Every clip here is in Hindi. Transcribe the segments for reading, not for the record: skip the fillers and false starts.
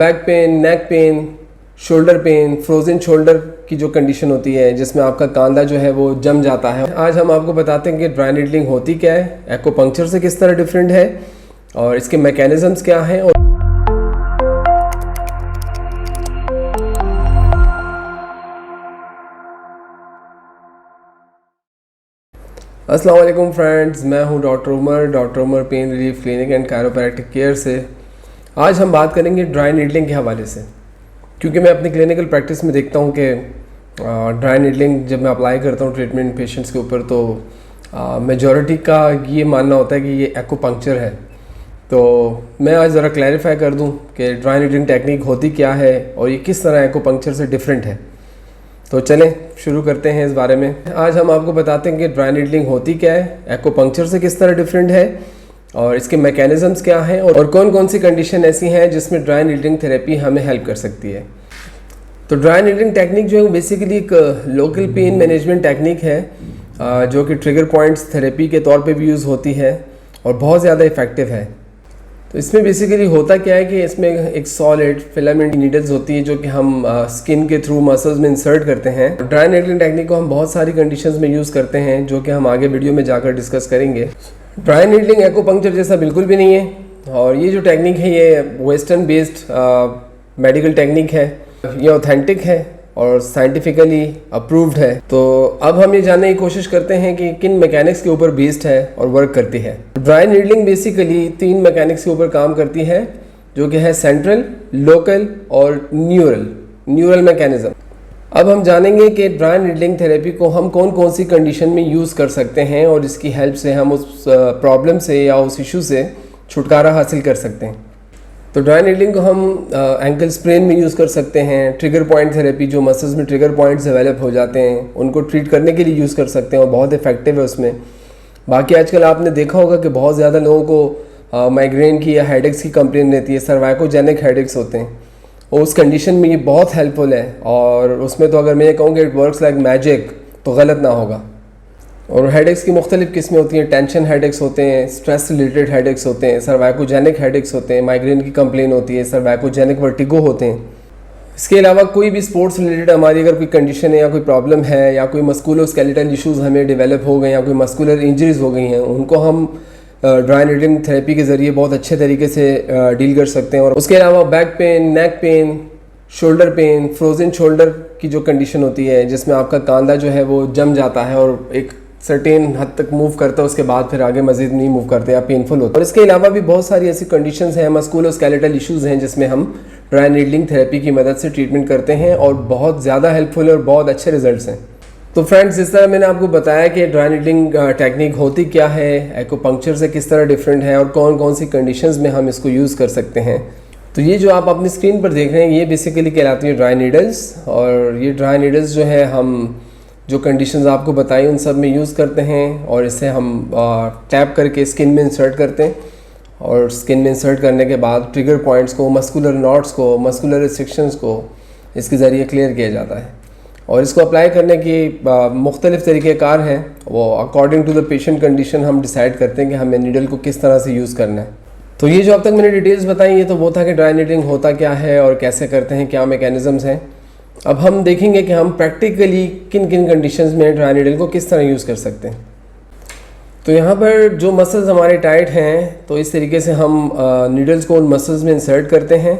Back pain, neck pain, shoulder pain, frozen shoulder की जो कंडीशन होती है जिसमें आपका कांधा जो है वो जम जाता है। आज हम आपको बताते हैं कि ड्राई नीडलिंग होती क्या है, एक्यूपंक्चर से किस तरह डिफरेंट है और इसके मैकेनिज्म्स क्या हैं। और अस्सलाम वालेकुम फ्रेंड्स, मैं हूं doctor Umar pain relief clinic and chiropractic care से। आज हम बात करेंगे ड्राई नीडलिंग के हवाले से, क्योंकि मैं अपनी क्लिनिकल प्रैक्टिस में देखता हूं कि ड्राई नीडलिंग जब मैं अप्लाई करता हूं ट्रीटमेंट पेशेंट्स के ऊपर तो मेजॉरिटी का ये मानना होता है कि ये एक्यूपंक्चर है। तो मैं आज ज़रा क्लैरिफाई कर दूं कि ड्राई नीडलिंग टेक्निक होती क्या है और ये किस तरह एक्यूपंक्चर से डिफरेंट है। तो चलें शुरू करते हैं इस बारे में। आज हम आपको बताते हैं कि ड्राई नीडलिंग होती क्या है, एक्यूपंक्चर से किस तरह डिफरेंट है और इसके मैकेनिज्म्स क्या हैं और कौन कौन सी कंडीशन ऐसी हैं जिसमें ड्राई नीडलिंग थेरेपी हमें हेल्प कर सकती है। तो ड्राई नीडलिंग टेक्निक जो है बेसिकली एक लोकल पेन मैनेजमेंट टेक्निक है जो कि ट्रिगर पॉइंट्स थेरेपी के तौर पे भी यूज़ होती है और बहुत ज़्यादा इफ़ेक्टिव है। तो इसमें बेसिकली होता क्या है कि इसमें एक सॉलिड फिलामेंट नीडल्स होती है जो कि हम स्किन के थ्रू मसल्स में इंसर्ट करते हैं। ड्राई नीडलिंग टेक्निक को हम बहुत सारी कंडीशंस में यूज़ करते हैं जो कि हम आगे वीडियो में जाकर डिस्कस करेंगे। ड्राई नीडलिंग एक्यूपंक्चर जैसा बिल्कुल भी नहीं है और ये जो टेक्निक है ये वेस्टर्न बेस्ड मेडिकल टेक्निक है, ये ऑथेंटिक है और साइंटिफिकली अप्रूव्ड है। तो अब हम ये जानने की कोशिश करते हैं कि किन मैकेनिक्स के ऊपर बेस्ड है और वर्क करती है। ड्राई नीडलिंग बेसिकली 3 मैकेनिक्स के ऊपर काम करती है जो कि है सेंट्रल, लोकल और न्यूरल मैकेनिज्म। अब हम जानेंगे कि ड्राई नीडलिंग थेरेपी को हम कौन कौन सी कंडीशन में यूज़ कर सकते हैं और इसकी हेल्प से हम उस प्रॉब्लम से या उस इशू से छुटकारा हासिल कर सकते हैं। तो ड्राई नीडलिंग को हम एंकल स्प्रेन में यूज़ कर सकते हैं, ट्रिगर पॉइंट थेरेपी जो मसल्स में ट्रिगर पॉइंट्स डेवलप हो जाते हैं उनको ट्रीट करने के लिए यूज़ कर सकते हैं और बहुत इफेक्टिव है उसमें। बाकी आजकल आपने देखा होगा कि बहुत ज़्यादा लोगों को माइग्रेन की या हेडेक्स की कंप्लेन रहती है, सर्वाइकोजेनिक हेडेक्स होते हैं और उस कंडीशन में ये बहुत हेल्पफुल है। और उसमें तो अगर मैं ये कहूँ कि इट वर्क्स लाइक मैजिक तो गलत ना होगा। और हेडेक्स की मुख्तलिफ किस्में होती हैं, टेंशन हेडेक्स होते हैं, स्ट्रेस रिलेटेड हेडेक्स होते हैं, सर्वाइकोजेनिक हेडेक्स होते हैं, माइग्रेन की कंप्लेन होती है, सर्वाइकोजेनिक वर्टिगो होते हैं। इसके अलावा कोई भी स्पोर्ट्स रिलेटेड हमारी अगर कोई कंडीशन है या कोई प्रॉब्लम है या कोई मस्कुलोस्केलेटल इश्यूज़ हमें डेवलप हो गए या कोई मस्कुलर इंजरीज़ हो गई हैं, उनको हम ड्राई नीडलिंग थेरेपी के ज़रिए बहुत अच्छे तरीके से डील कर सकते हैं। और उसके अलावा back pain, neck pain, shoulder pain, frozen shoulder की जो कंडीशन होती है जिसमें आपका कांधा जो है वो जम जाता है और एक सर्टेन हद तक मूव करता है, उसके बाद फिर आगे मजीद नहीं मूव करते या पेनफुल होता है। और इसके अलावा भी बहुत सारी ऐसी कंडीशंस हैं, मस्कुलोस्केलेटल इश्यूज़ हैं जिसमें हम ड्राई नीडलिंग थेरेपी की मदद से ट्रीटमेंट करते हैं और बहुत ज़्यादा हेल्पफुल है और बहुत अच्छे रिजल्ट्स हैं। तो फ्रेंड्स, जिस तरह मैंने आपको बताया कि ड्राई नीडलिंग टेक्निक होती क्या है, एक्यूपंक्चर से किस तरह डिफरेंट है और कौन कौन सी कंडीशंस में हम इसको यूज़ कर सकते हैं। तो ये जो आप अपनी स्क्रीन पर देख रहे हैं ये बेसिकली कहलाती है ड्राई नीडल्स। और ये ड्राई नीडल्स जो है हम जो कंडीशंस आपको बताई उन सब में यूज़ करते हैं और इसे हम टैप करके स्किन में इंसर्ट करते हैं और स्किन में इंसर्ट करने के बाद ट्रिगर पॉइंट्स को, मस्कुलर नॉट्स को, मस्कुलर रिस्ट्रिक्शंस को इसके ज़रिए क्लियर किया जाता है। और इसको अप्लाई करने की मुख्तलिफ़ तरीक़ेकार हैं, वो according to the patient condition हम डिसाइड करते हैं कि हमें नीडल को किस तरह से यूज़ करना है। तो ये जो अब तक मैंने डिटेल्स बताई ये तो वो था कि ड्राई नीडलिंग होता क्या है और कैसे करते हैं, क्या मैकेनिज़म्स हैं। अब हम देखेंगे कि हम प्रैक्टिकली किन किन कंडीशंस में ड्राई नीडल को किस तरह यूज़ कर सकते हैं। तो यहाँ पर जो मसल्स हमारे टाइट हैं तो इस तरीके से हम नीडल्स को उन मसल्स में इंसर्ट करते हैं।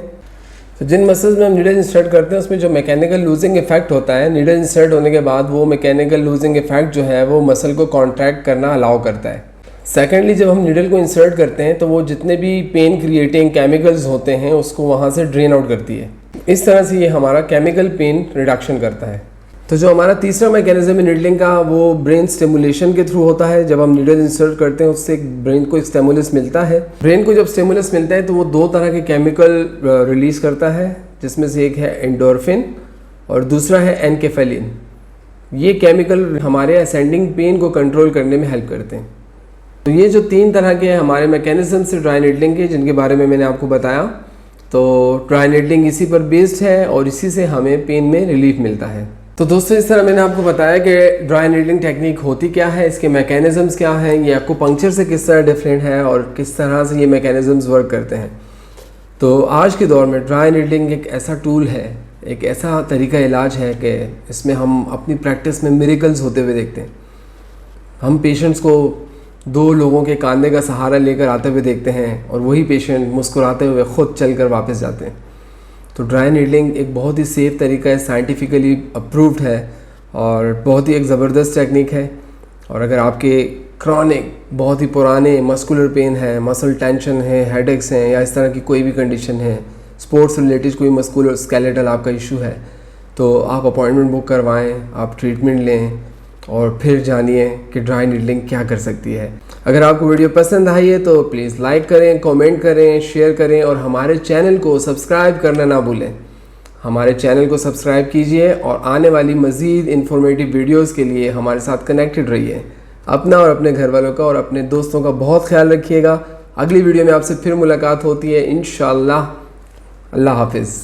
तो जिन मसल्स में हम नीडल इंसर्ट करते हैं उसमें जो मैकेनिकल लूजिंग इफेक्ट होता है, नीडल इंसर्ट होने के बाद वो मैकेनिकल लूजिंग इफेक्ट जो है वो मसल को कॉन्ट्रैक्ट करना अलाउ करता है। सेकेंडली, जब हम नीडल को इंसर्ट करते हैं तो वो जितने भी पेन क्रिएटिंग केमिकल्स होते हैं उसको वहाँ से ड्रेन आउट करती है। इस तरह से ये हमारा केमिकल पेन रिडक्शन करता है। तो जो हमारा तीसरा मैकेनिज्म है नीडलिंग का वो ब्रेन स्टिमुलेशन के थ्रू होता है। जब हम नीडल इंसर्ट करते हैं उससे ब्रेन को एक स्टिमुलस मिलता है। ब्रेन को जब स्टिमुलस मिलता है तो वो 2 तरह के केमिकल रिलीज़ करता है, जिसमें से एक है एंडोर्फिन और दूसरा है एनकेफेलिन। ये केमिकल हमारे असेंडिंग पेन को कंट्रोल करने में हेल्प करते हैं। तो ये जो 3 तरह के हमारे मैकेनिज्म से ड्राई नीडलिंग के जिनके बारे में मैंने आपको बताया, तो ड्राई नीडलिंग इसी पर बेस्ड है और इसी से हमें पेन में रिलीफ मिलता है। तो दोस्तों, इस तरह मैंने आपको बताया कि ड्राई नीडलिंग टेक्निक होती क्या है, इसके मैकेनिज्म्स क्या हैं, ये एक्यूपंक्चर से किस तरह डिफरेंट है और किस तरह से ये मैकेनिज्म्स वर्क करते हैं। तो आज के दौर में ड्राई नीडलिंग एक ऐसा टूल है, एक ऐसा तरीका इलाज है कि इसमें हम अपनी प्रैक्टिस में मिरेकल्स होते हुए देखते हैं। हम पेशेंट्स को 2 लोगों के कांधे का सहारा लेकर आते हुए देखते हैं और वही पेशेंट मुस्कुराते हुए ख़ुद चल कर वापस जाते हैं। तो ड्राई नीडलिंग एक बहुत ही सेफ़ तरीका है, साइंटिफिकली अप्रूव्ड है और बहुत ही एक ज़बरदस्त टेक्निक है। और अगर आपके क्रॉनिक बहुत ही पुराने मस्कुलर पेन है, मसल टेंशन है, हेडेक्स हैं या इस तरह की कोई भी कंडीशन है, स्पोर्ट्स रिलेटेड कोई मस्कुलर स्केलेटल आपका इशू है, तो आप अपॉइंटमेंट बुक करवाएं, आप ट्रीटमेंट लें और फिर जानिए कि ड्राई नीडलिंग क्या कर सकती है। अगर आपको वीडियो पसंद आई है तो प्लीज़ लाइक करें, कमेंट करें, शेयर करें और हमारे चैनल को सब्सक्राइब करना ना भूलें। हमारे चैनल को सब्सक्राइब कीजिए और आने वाली मज़ीद इंफॉर्मेटिव वीडियोस के लिए हमारे साथ कनेक्टेड रहिए। अपना और अपने घर वालों का और अपने दोस्तों का बहुत ख्याल रखिएगा। अगली वीडियो में आपसे फिर मुलाकात होती है इंशाअल्लाह। अल्लाह हाफिज़।